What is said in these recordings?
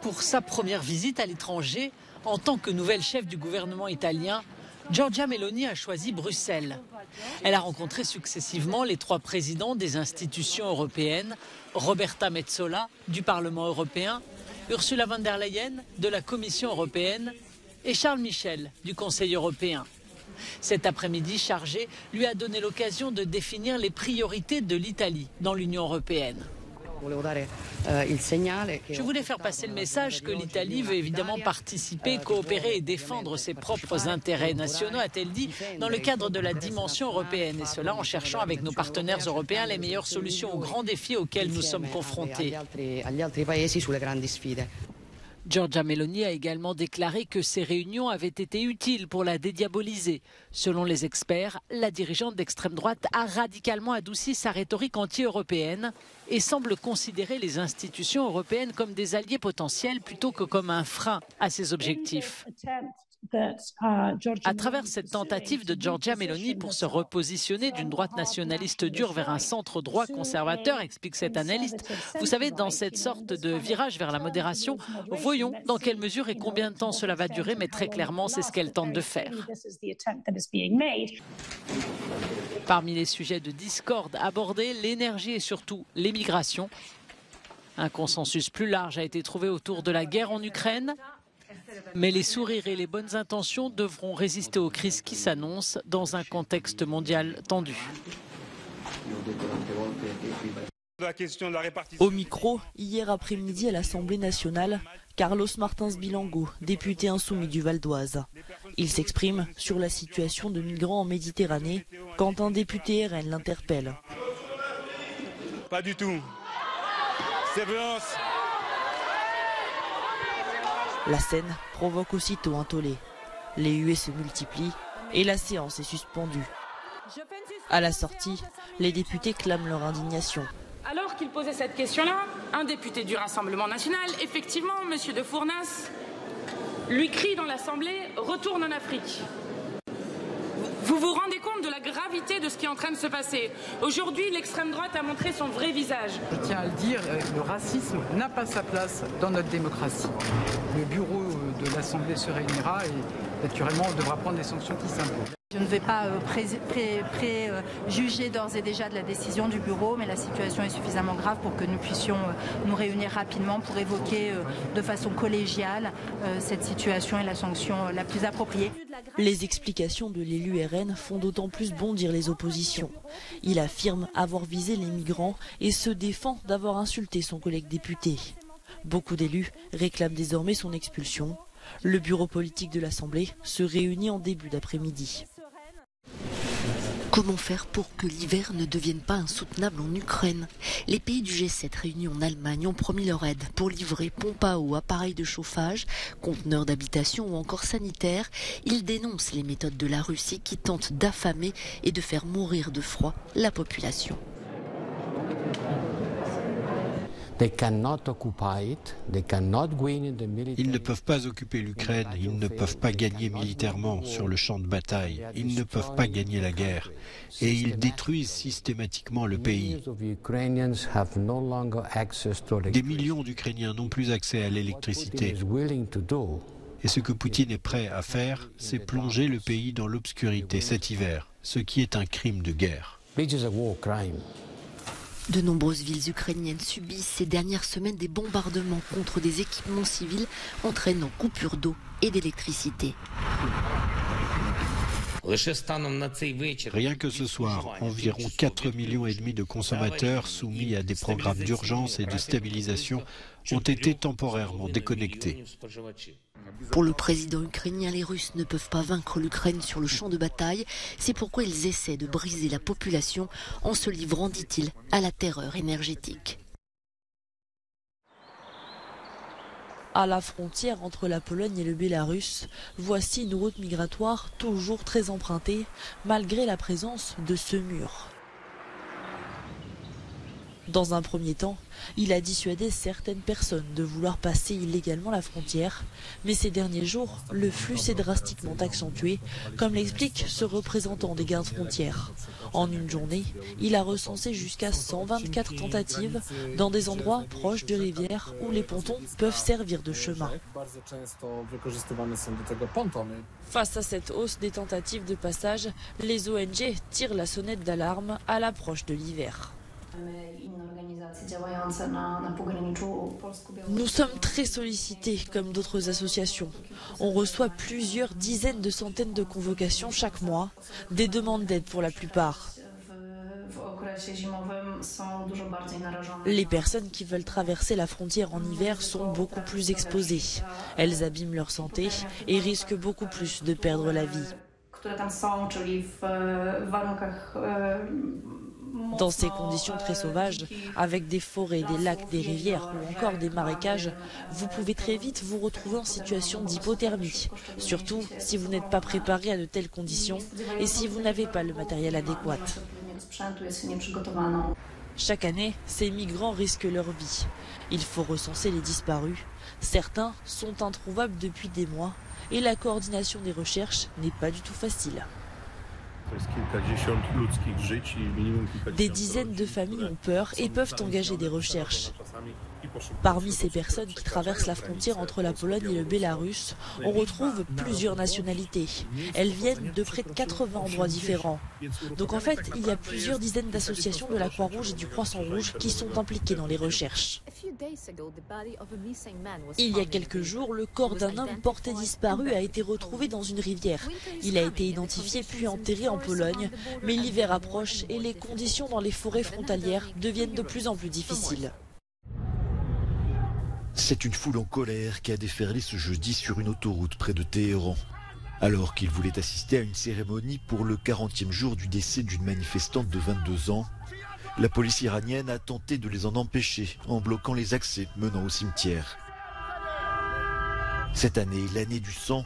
Pour sa première visite à l'étranger, en tant que nouvelle chef du gouvernement italien, Giorgia Meloni a choisi Bruxelles. Elle a rencontré successivement les 3 présidents des institutions européennes, Roberta Metsola du Parlement européen, Ursula von der Leyen de la Commission européenne et Charles Michel du Conseil européen. Cet après-midi chargé lui a donné l'occasion de définir les priorités de l'Italie dans l'Union européenne. Je voulais faire passer le message que l'Italie veut évidemment participer, coopérer et défendre ses propres intérêts nationaux, a-t-elle dit, dans le cadre de la dimension européenne. Et cela en cherchant avec nos partenaires européens les meilleures solutions aux grands défis auxquels nous sommes confrontés. Giorgia Meloni a également déclaré que ces réunions avaient été utiles pour la dédiaboliser. Selon les experts, la dirigeante d'extrême droite a radicalement adouci sa rhétorique anti-européenne et semble considérer les institutions européennes comme des alliés potentiels plutôt que comme un frein à ses objectifs. À travers cette tentative de Giorgia Meloni pour se repositionner d'une droite nationaliste dure vers un centre droit conservateur, explique cet analyste, vous savez, dans cette sorte de virage vers la modération, voyons dans quelle mesure et combien de temps cela va durer, mais très clairement, c'est ce qu'elle tente de faire. Parmi les sujets de discorde abordés, l'énergie et surtout l'immigration. Un consensus plus large a été trouvé autour de la guerre en Ukraine. Mais les sourires et les bonnes intentions devront résister aux crises qui s'annoncent dans un contexte mondial tendu. Au micro, hier après-midi à l'Assemblée nationale, Carlos Martins Bilango, député insoumis du Val d'Oise. Il s'exprime sur la situation de migrants en Méditerranée quand un député RN l'interpelle. Pas du tout. C'est violence. La scène provoque aussitôt un tollé. Les huées se multiplient et la séance est suspendue. À la sortie, les députés clament leur indignation. Alors qu'il posait cette question-là, un député du Rassemblement national, effectivement, M. de Fournas, lui crie dans l'Assemblée « Retourne en Afrique ». Vous vous rendez compte de la gravité de ce qui est en train de se passer. Aujourd'hui, l'extrême droite a montré son vrai visage. Je tiens à le dire, le racisme n'a pas sa place dans notre démocratie. Le bureau de l'Assemblée se réunira et naturellement on devra prendre les sanctions qui s'imposent. Je ne vais pas préjuger d'ores et déjà de la décision du bureau, mais la situation est suffisamment grave pour que nous puissions nous réunir rapidement pour évoquer de façon collégiale cette situation et la sanction la plus appropriée. Les explications de l'élu RN font d'autant plus bondir les oppositions. Il affirme avoir visé les migrants et se défend d'avoir insulté son collègue député. Beaucoup d'élus réclament désormais son expulsion. Le bureau politique de l'Assemblée se réunit en début d'après-midi. Comment faire pour que l'hiver ne devienne pas insoutenable en Ukraine? Les pays du G7 réunis en Allemagne ont promis leur aide pour livrer pompes à eau, appareils de chauffage, conteneurs d'habitation ou encore sanitaires. Ils dénoncent les méthodes de la Russie qui tentent d'affamer et de faire mourir de froid la population. Ils ne peuvent pas occuper l'Ukraine, ils ne peuvent pas gagner militairement sur le champ de bataille, ils ne peuvent pas gagner la guerre. Et ils détruisent systématiquement le pays. Des millions d'Ukrainiens n'ont plus accès à l'électricité. Et ce que Poutine est prêt à faire, c'est plonger le pays dans l'obscurité cet hiver, ce qui est un crime de guerre. De nombreuses villes ukrainiennes subissent ces dernières semaines des bombardements contre des équipements civils entraînant coupure d'eau et d'électricité. Rien que ce soir, environ 4,5 millions de consommateurs soumis à des programmes d'urgence et de stabilisation ont été temporairement déconnectés. Pour le président ukrainien, les Russes ne peuvent pas vaincre l'Ukraine sur le champ de bataille. C'est pourquoi ils essaient de briser la population en se livrant, dit-il, à la terreur énergétique. À la frontière entre la Pologne et le Bélarus, voici une route migratoire toujours très empruntée, malgré la présence de ce mur. Dans un premier temps, il a dissuadé certaines personnes de vouloir passer illégalement la frontière, mais ces derniers jours, le flux s'est drastiquement accentué, comme l'explique ce représentant des gardes-frontières. En une journée, il a recensé jusqu'à 124 tentatives dans des endroits proches de rivières où les pontons peuvent servir de chemin. Face à cette hausse des tentatives de passage, les ONG tirent la sonnette d'alarme à l'approche de l'hiver. Nous sommes très sollicités comme d'autres associations. On reçoit plusieurs dizaines de centaines de convocations chaque mois, des demandes d'aide pour la plupart. Les personnes qui veulent traverser la frontière en hiver sont beaucoup plus exposées. Elles abîment leur santé et risquent beaucoup plus de perdre la vie. Dans ces conditions très sauvages, avec des forêts, des lacs, des rivières ou encore des marécages, vous pouvez très vite vous retrouver en situation d'hypothermie, surtout si vous n'êtes pas préparé à de telles conditions et si vous n'avez pas le matériel adéquat. Chaque année, ces migrants risquent leur vie. Il faut recenser les disparus. Certains sont introuvables depuis des mois et la coordination des recherches n'est pas du tout facile. Des dizaines de familles ont peur et peuvent engager des recherches. Parmi ces personnes qui traversent la frontière entre la Pologne et le Bélarus, on retrouve plusieurs nationalités. Elles viennent de près de 80 endroits différents. Donc en fait, il y a plusieurs dizaines d'associations de la Croix-Rouge et du Croissant-Rouge qui sont impliquées dans les recherches. Il y a quelques jours, le corps d'un homme porté disparu a été retrouvé dans une rivière. Il a été identifié puis enterré en Pologne, mais l'hiver approche et les conditions dans les forêts frontalières deviennent de plus en plus difficiles. C'est une foule en colère qui a déferlé ce jeudi sur une autoroute près de Téhéran. Alors qu'ils voulaient assister à une cérémonie pour le 40e jour du décès d'une manifestante de 22 ans, la police iranienne a tenté de les en empêcher en bloquant les accès menant au cimetière. Cette année, l'année du sang,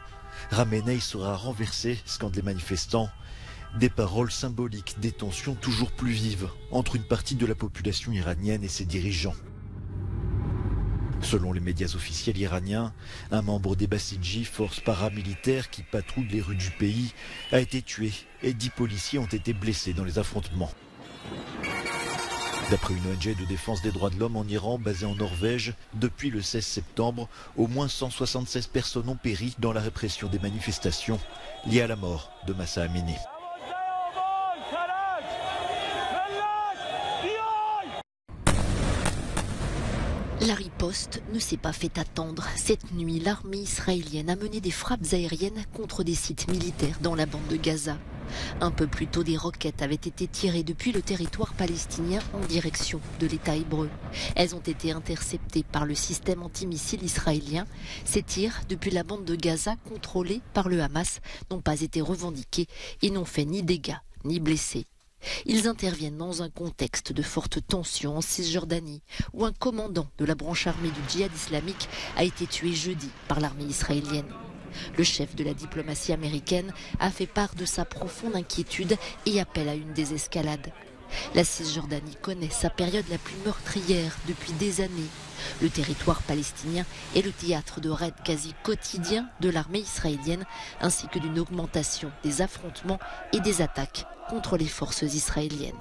Khamenei sera renversé, scandent les manifestants. Des paroles symboliques, des tensions toujours plus vives entre une partie de la population iranienne et ses dirigeants. Selon les médias officiels iraniens, un membre des Bassidji, forces paramilitaires qui patrouillent les rues du pays, a été tué et 10 policiers ont été blessés dans les affrontements. D'après une ONG de défense des droits de l'homme en Iran, basée en Norvège, depuis le 16 septembre, au moins 176 personnes ont péri dans la répression des manifestations liées à la mort de Mahsa Amini. La riposte ne s'est pas fait attendre. Cette nuit, l'armée israélienne a mené des frappes aériennes contre des sites militaires dans la bande de Gaza. Un peu plus tôt, des roquettes avaient été tirées depuis le territoire palestinien en direction de l'État hébreu. Elles ont été interceptées par le système antimissile israélien. Ces tirs depuis la bande de Gaza contrôlée par le Hamas n'ont pas été revendiqués et n'ont fait ni dégâts ni blessés. Ils interviennent dans un contexte de forte tension en Cisjordanie, où un commandant de la branche armée du djihad islamique a été tué jeudi par l'armée israélienne. Le chef de la diplomatie américaine a fait part de sa profonde inquiétude et appelle à une désescalade. La Cisjordanie connaît sa période la plus meurtrière depuis des années. Le territoire palestinien est le théâtre de raids quasi quotidiens de l'armée israélienne, ainsi que d'une augmentation des affrontements et des attaques contre les forces israéliennes.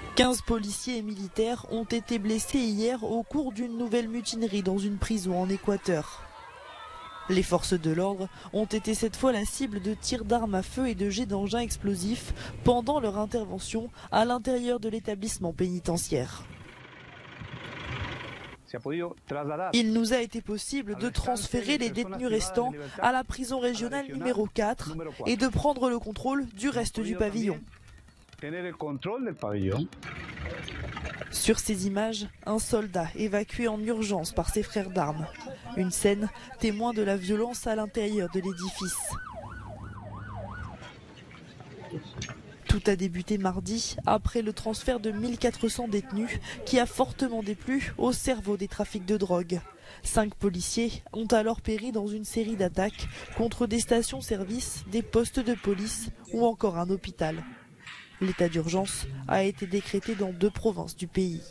« 15 policiers et militaires ont été blessés hier au cours d'une nouvelle mutinerie dans une prison en Équateur. Les forces de l'ordre ont été cette fois la cible de tirs d'armes à feu et de jets d'engins explosifs pendant leur intervention à l'intérieur de l'établissement pénitentiaire. Il nous a été possible de transférer les détenus restants à la prison régionale numéro 4 et de prendre le contrôle du reste du pavillon. Sur ces images, un soldat évacué en urgence par ses frères d'armes. Une scène témoin de la violence à l'intérieur de l'édifice. Tout Tout a débuté mardi après le transfert de 1400 détenus qui a fortement déplu au cerveau des trafics de drogue. 5 policiers ont alors péri dans une série d'attaques contre des stations-service, des postes de police ou encore un hôpital. L'état d'urgence a été décrété dans 2 provinces du pays.